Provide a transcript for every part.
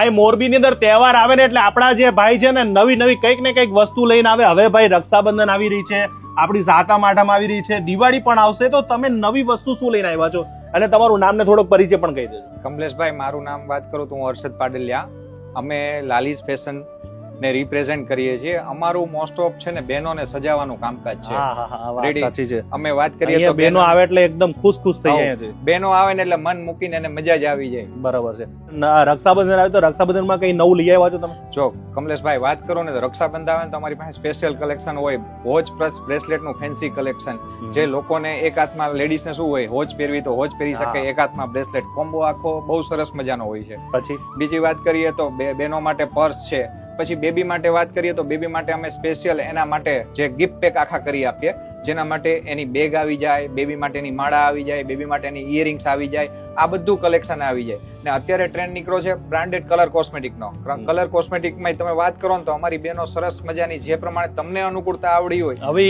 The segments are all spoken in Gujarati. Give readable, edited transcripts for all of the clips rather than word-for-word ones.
ભાઈ મોરબીની અંદર તહેવાર આવે ને એટલે આપણા જે ભાઈ છે ને નવી નવી કંઈક ને કંઈક વસ્તુ લઈને આવે. હવે ભાઈ રક્ષાબંધન આવી રહી છે, આપણી સાતમ આઠમ આવી રહી છે, દિવાળી પણ આવશે, તો તમે નવી વસ્તુ શું લઈને આવ્યા છો અને તમારું નામ ને થોડોક પરિચય પણ કહી દેજો. કમલેશભાઈ, મારું નામ વાત કરું તો હું હર્ષદ પાડલિયા. અમે લાલીઝ ફેશન ને રિપ્રેઝેન્ટ કરીએ છીએ. અમારું મોસ્ટ ઓફ છે ને બહેનોને સજાવવાનું કામકાજ છે. હા હા વાત સાચી છે. અમે વાત કરીએ તો બહેનો આવે એટલે એકદમ ખુશ થઈ જાય. બહેનો આવે ને એટલે મન મૂકીને એને મજા જ આવી જાય. બરાબર છે. રક્ષાબંધન આવે તો રક્ષાબંધનમાં કઈ નવું લઈ આવ્યા છો તમે? જો કમલેશભાઈ વાત કરો ને તો રક્ષાબંધન આવે ને તો અમારી પાસે સ્પેશિયલ કલેક્શન હોય. વોચ પ્લસ બ્રેસલેટ નું ફેન્સી કલેક્શન, જે લોકોને એક હાથમાં લેડીઝ ને શું હોય, વોચ પહેરવી તો વોચ પહેરી શકે, એક હાથમાં બ્રેસલેટ, કોમ્બો આખો બહુ સરસ મજાનો હોય છે. પછી બીજી વાત કરીએ તો બહેનો માટે પર્સ છે. પછી બેબી માટે વાત કરીએ તો બેબી માટે અમે સ્પેશિયલ એના માટે જે ગિફ્ટ પેક આખા કરી આપીએ, જેના માટે એની બેગ આવી જાય, બેબી માટેની માળા આવી જાય, બેબી માટેની ઇયરિંગ્સ આવી જાય, આ બધું કલેક્શન આવી જાય. ને અત્યારે ટ્રેન્ડ નીકળ્યો છે બ્રાન્ડેડ કલર કોસ્મેટિક નો. કલર કોસ્મેટિકમાં તમે વાત કરો ને તો અમારી બહેનો સરસ મજાની જે પ્રમાણે તમને અનુકૂળતા આવડી હોય, હવે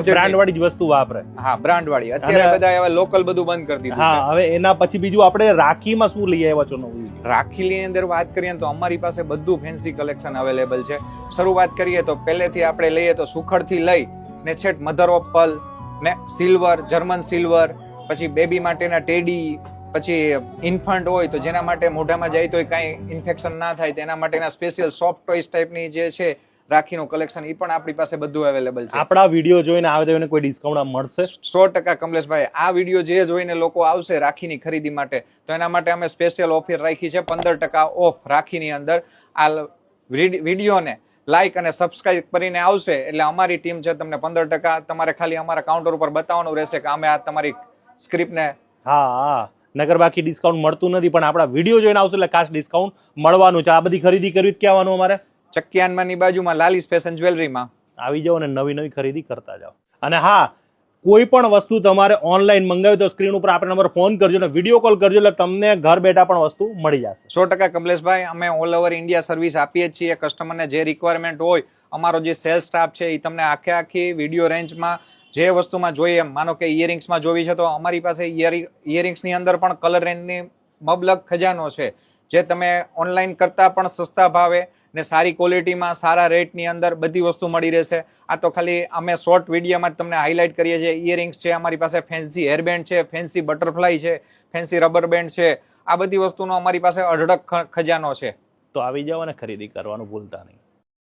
બ્રાન્ડ વાળી જ વસ્તુ વાપરે. હા, બ્રાન્ડ વાળી. અત્યારે બધા હવે લોકલ બધું બંધ કરી દીધું છે. હવે એના પછી બીજું આપણે રાખીમાં શું લઈ આવ્યા છો નવું? રાખીની અંદર વાત કરીએ તો અમારી પાસે બધું ફેન્સી કલેક્શન અવેલેબલ છે. શરૂઆત કરીએ તો પહેલેથી આપણે લઈએ તો સુખડ થી લઈ ને છેટ મધર ઓફ પર્લ ને સિલ્વર, જર્મન સિલ્વર, પછી બેબી માટેના ટેડી, પછી ઇન્ફન્ટ હોય તો જેના માટે મોઢામાં જાય તો કઈ ઇન્ફેક્શન ના થાય તેના માટેના સ્પેશિયલ સોફ્ટ ટોયસ ટાઈપની જે છે રાખીનું કલેક્શન, એ પણ આપણી પાસે બધું અવેલેબલ છે. આપણા વિડીયો જોઈને આવે તો એને કોઈ ડિસ્કાઉન્ટ મળશે? 100% કમલેશભાઈ, આ વિડીયો જે જોઈને લોકો આવશે રાખીની ખરીદી માટે તો એના માટે અમે સ્પેશિયલ ઓફર રાખી છે. 15% ઓફ રાખીની અંદર. આ વિડીયોને લાઈક અને સબસ્ક્રાઇબ કરીને આવશે એટલે અમારી ટીમ છે તમને 15%, તમારે ખાલી અમારા કાઉન્ટર ઉપર બતાવવાનું રહેશે કે અમે આ તમારી સ્ક્રિપ્ટને. હા, નગર બાકી ડિસ્કાઉન્ટ મળતું નથી, પણ આપણા વિડીયો જોઈને આવશે એટલે ખાસ ડિસ્કાઉન્ટ મળવાનું છે. આ બધી ખરીદી કરવી જ ક્યાં આવવાનું અમારે? ચક્કિયાનમાંની બાજુમાં લાલીઝ ફેશન જ્વેલરીમાં આવી જાઓ અને નવી નવી ખરીદી કરતા જાઓ. અને હા, કોઈ પણ વસ્તુ તમારે ઓનલાઈન મંગાવી તો સ્ક્રીન ઉપર આપણે નંબર ફોન કરજો અને વિડીયો કોલ કરજો એટલે તમને ઘર બેઠા પણ વસ્તુ મળી જશે. 100% કમલેશભાઈ, અમે ઓલ ઓવર ઇન્ડિયા સર્વિસ આપીએ છીએ. કસ્ટમરને જે રિક્વાયરમેન્ટ હોય, અમારો જે સેલ્સ સ્ટાફ છે એ તમને આખી વિડીયો રેન્જમાં જે વસ્તુમાં જોઈએ, માનો કે ઇયરિંગ્સમાં જોવી છે તો અમારી પાસે ઇયરિંગ્સની અંદર પણ કલર રેન્જની મબલક ખજાનો છે, જે તમે ઓનલાઈન કરતા પણ સસ્તા ભાવે ને સારી ક્વોલિટીમાં સારા રેટની અંદર બધી વસ્તુ મળી રહેશે. આ તો ખાલી અમે શોર્ટ વિડીયોમાં જ તમને હાઇલાઇટ કરીએ છીએ. ઇયરિંગ્સ છે, અમારી પાસે ફેન્સી હેરબેન્ડ છે, ફેન્સી બટરફ્લાય છે, ફેન્સી રબર બેન્ડ છે. આ બધી વસ્તુનો અમારી પાસે અઢળક ખજાનો છે. તો આવી જાઓ અને ખરીદી કરવાનું ભૂલતા નહીં.